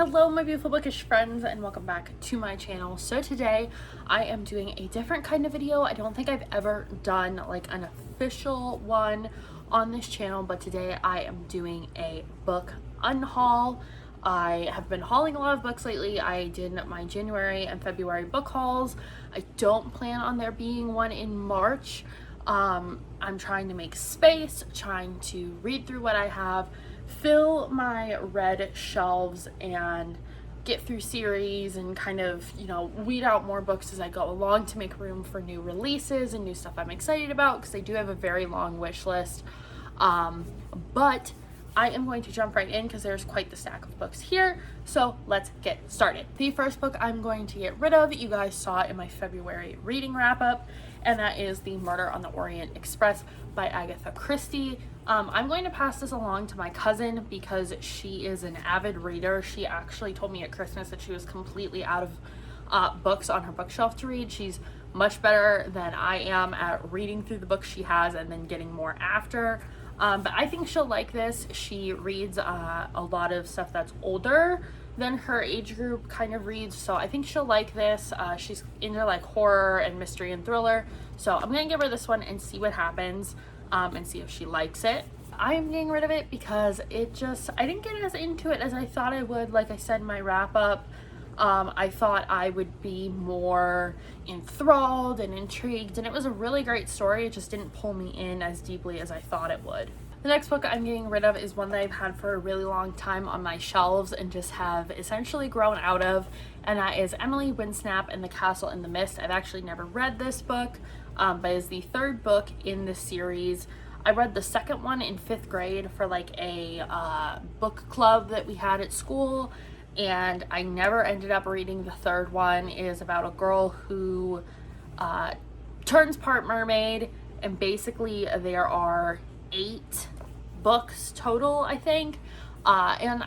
Hello my beautiful bookish friends, and welcome back to my channel. So today I am doing a different kind of video. I don't think I've ever done like an official one on this channel, but today I am doing a book unhaul. I have been hauling a lot of books lately. I did my January and February book hauls. I don't plan on there being one in March. I'm trying to make space, trying to read through what I have, fill my read shelves, and get through series and kind of, weed out more books as I go along to make room for new releases and new stuff I'm excited about, because I do have a very long wish list. But I am going to jump right in because there's quite the stack of books here. So let's get started. The first book I'm going to get rid of, you guys saw in my February reading wrap up, and that is The Murder on the Orient Express by Agatha Christie. I'm going to pass this along to my cousin because she is an avid reader. She actually told me at Christmas that she was completely out of books on her bookshelf to read. She's much better than I am at reading through the books she has and then getting more after. But I think she'll like this. She reads a lot of stuff that's older than her age group kind of reads, so I think she'll like this. She's into like horror and mystery and thriller, so I'm gonna give her this one and see what happens, and see if she likes it. I'm getting rid of it because I didn't get as into it as I thought I would. Like I said in my wrap up, I thought I would be more enthralled and intrigued, and it was a really great story. It just didn't pull me in as deeply as I thought it would. The next book I'm getting rid of is one that I've had for a really long time on my shelves and just have essentially grown out of, and that is Emily Winsnap and the Castle in the Mist. I've actually never read this book, but it's the third book in the series. I read the second one in 5th grade for like a book club that we had at school, and I never ended up reading the third one. It is about a girl who turns part mermaid, and basically there are 8 books total, I think, and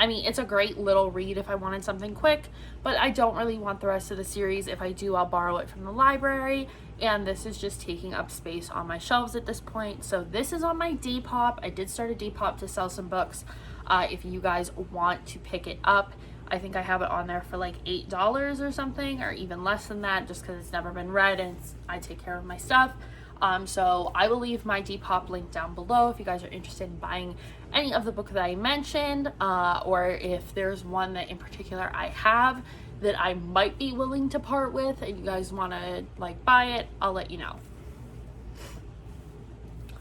it's a great little read if I wanted something quick, but I don't really want the rest of the series. If I do, I'll borrow it from the library, and this is just taking up space on my shelves at this point. So this is on my depop. I did start a depop to sell some books. If you guys want to pick it up, I think I have it on there for like $8 or something, or even less than that, just because it's never been read and I take care of my stuff. So I will leave my depop link down below if you guys are interested in buying any of the book that I mentioned, or if there's one that in particular I have that I might be willing to part with and you guys want to like buy it, I'll let you know.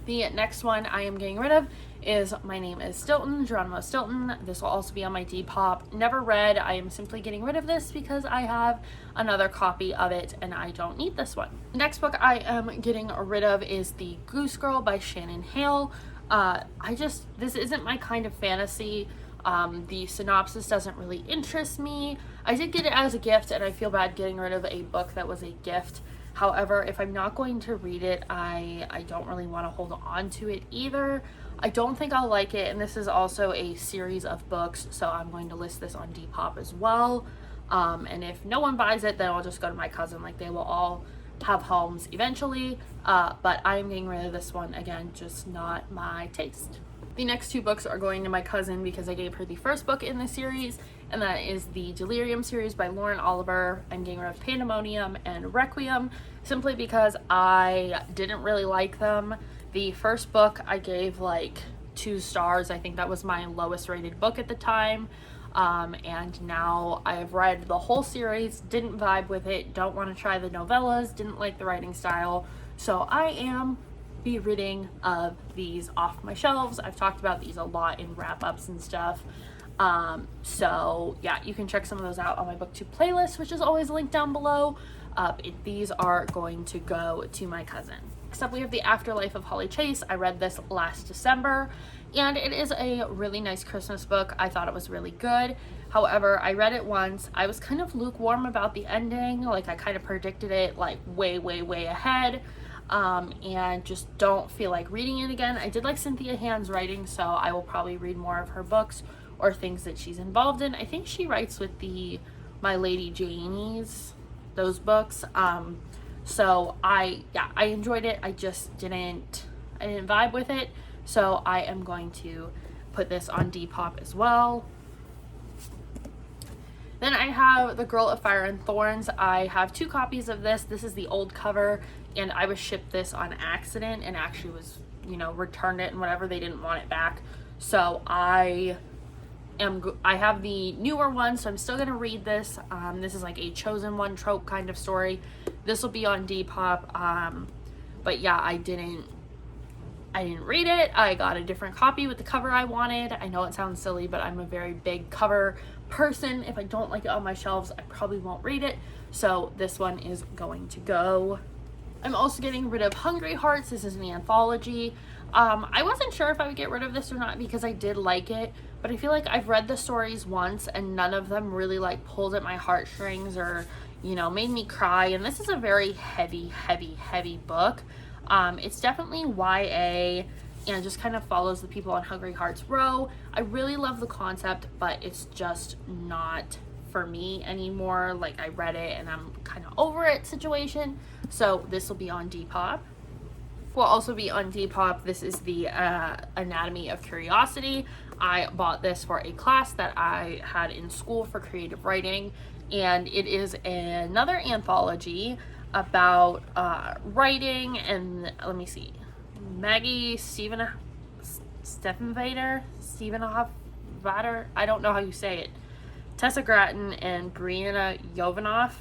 The next one I am getting rid of is My Name is Stilton, Jeronimo Stilton. This will also be on my depop. Never read. I am simply getting rid of this because I have another copy of it and I don't need this one. The next book I am getting rid of is The Goose Girl by Shannon Hale. This isn't my kind of fantasy. The synopsis doesn't really interest me. I did get it as a gift, and I feel bad getting rid of a book that was a gift. However, if I'm not going to read it, I don't really want to hold on to it either. I don't think I'll like it, and this is also a series of books, so I'm going to list this on Depop as well. And if no one buys it, then I'll just go to my cousin. Like, they will all have homes eventually, but I'm getting rid of this one. Again, just not my taste. The next 2 books are going to my cousin because I gave her the first book in the series, and that is the Delirium series by Lauren Oliver. I'm getting rid of Pandemonium and Requiem simply because I didn't really like them. The first book I gave like 2 stars. I think that was my lowest rated book at the time. And now I've read the whole series, didn't vibe with it, don't want to try the novellas, didn't like the writing style. So I am be ridding of these off my shelves. I've talked about these a lot in wrap-ups and stuff. So yeah, you can check some of those out on my booktube playlist, which is always linked down below. These are going to go to my cousin. Next up, we have The Afterlife of Holly Chase. I read this last December, and it is a really nice Christmas book. I thought it was really good. However, I read it once. I was kind of lukewarm about the ending. Like, I kind of predicted it like way ahead. And just don't feel like reading it again. I did like Cynthia Hand's writing, so I will probably read more of her books or things that she's involved in. I think she writes with the My Lady Janie's, those books. So I enjoyed it. I just didn't vibe with it. So I am going to put this on Depop as well. Then I have The Girl of Fire and Thorns. I have 2 copies of this. This is the old cover, and I was shipped this on accident and actually was, returned it and whatever. They didn't want it back. So I have the newer one, so I'm still going to read this. This is like a chosen one trope kind of story. This will be on Depop. But yeah, I didn't read it. I got a different copy with the cover I wanted. I know it sounds silly, but I'm a very big cover person. If I don't like it on my shelves, I probably won't read it. So this one is going to go. I'm also getting rid of Hungry Hearts. This is an anthology. I wasn't sure if I would get rid of this or not because I did like it, but I feel like I've read the stories once and none of them really like pulled at my heartstrings or, made me cry. And this is a very heavy book. It's definitely YA and just kind of follows the people on Hungry Hearts Row. I really love the concept, but it's just not for me anymore. Like, I read it and I'm kind of over it situation. So this will be on Depop. Will also be on Depop. This is the Anatomy of Curiosity. I bought this for a class that I had in school for creative writing, and it is another anthology about writing. And let me see, Maggie Stephenhoff, I don't know how you say it, Tessa Gratton and Brianna Jovanoff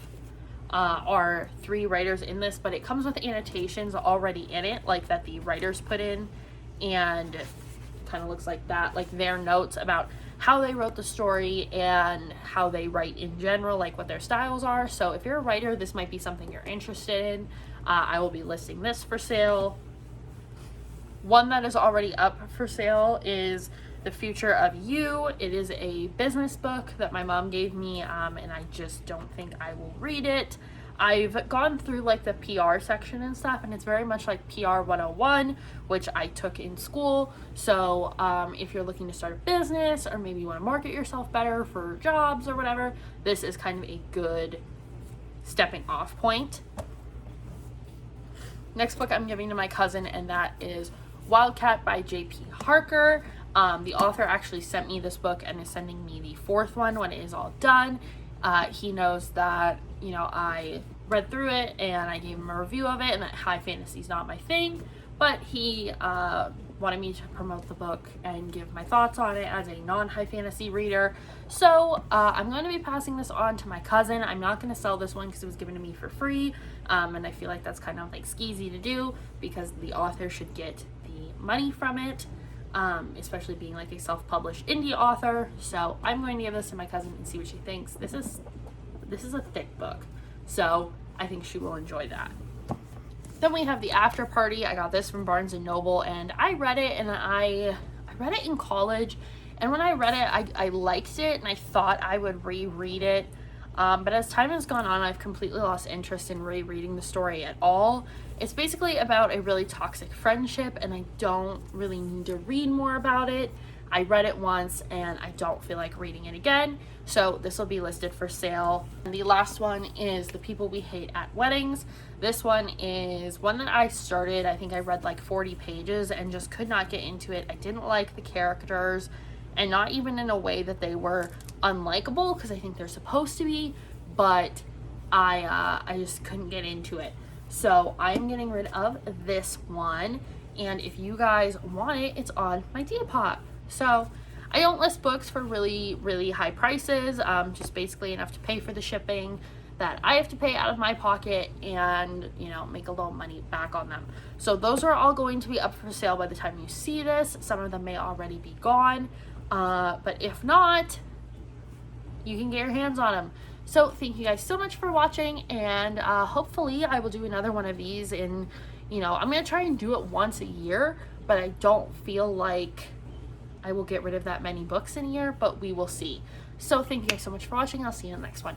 are 3 writers in this, but it comes with annotations already in it, like that the writers put in, and kind of looks like that, like their notes about how they wrote the story and how they write in general, like what their styles are. So if you're a writer, this might be something you're interested in. I will be listing this for sale. One that is already up for sale is The Future of You. It is a business book that my mom gave me, and I just don't think I will read it. I've gone through like the PR section and stuff, and it's very much like PR 101, which I took in school. So if you're looking to start a business, or maybe you want to market yourself better for jobs or whatever, this is kind of a good stepping off point. Next book I'm giving to my cousin, and that is Wildcat by J.P. Harker. The author actually sent me this book and is sending me the 4th one when it is all done. He knows that, I read through it and I gave him a review of it, and that high fantasy is not my thing, but he wanted me to promote the book and give my thoughts on it as a non-high fantasy reader. So I'm going to be passing this on to my cousin. I'm not going to sell this one because it was given to me for free, and I feel like that's kind of like skeezy to do because the author should get the money from it. Especially being like a self-published indie author. So I'm going to give this to my cousin and see what she thinks. This is a thick book, so I think she will enjoy that. Then we have The After Party. I got this from Barnes & Noble, and I read it, and I read it in college, and when I read it, I liked it, and I thought I would reread it. But as time has gone on, I've completely lost interest in rereading the story at all. It's basically about a really toxic friendship, and I don't really need to read more about it. I read it once, and I don't feel like reading it again. So this will be listed for sale. And the last one is The People We Hate at Weddings. This one is one that I started. I think I read like 40 pages and just could not get into it. I didn't like the characters, and not even in a way that they were unlikable, because I think they're supposed to be, but I just couldn't get into it. So I'm getting rid of this one, and if you guys want it, it's on my Depop. So I don't list books for really high prices, just basically enough to pay for the shipping that I have to pay out of my pocket, and make a little money back on them. So those are all going to be up for sale by the time you see this. Some of them may already be gone, but if not, you can get your hands on them. So thank you guys so much for watching, and hopefully I will do another one of these in, I'm going to try and do it once a year, but I don't feel like I will get rid of that many books in a year, but we will see. So thank you guys so much for watching. I'll see you in the next one.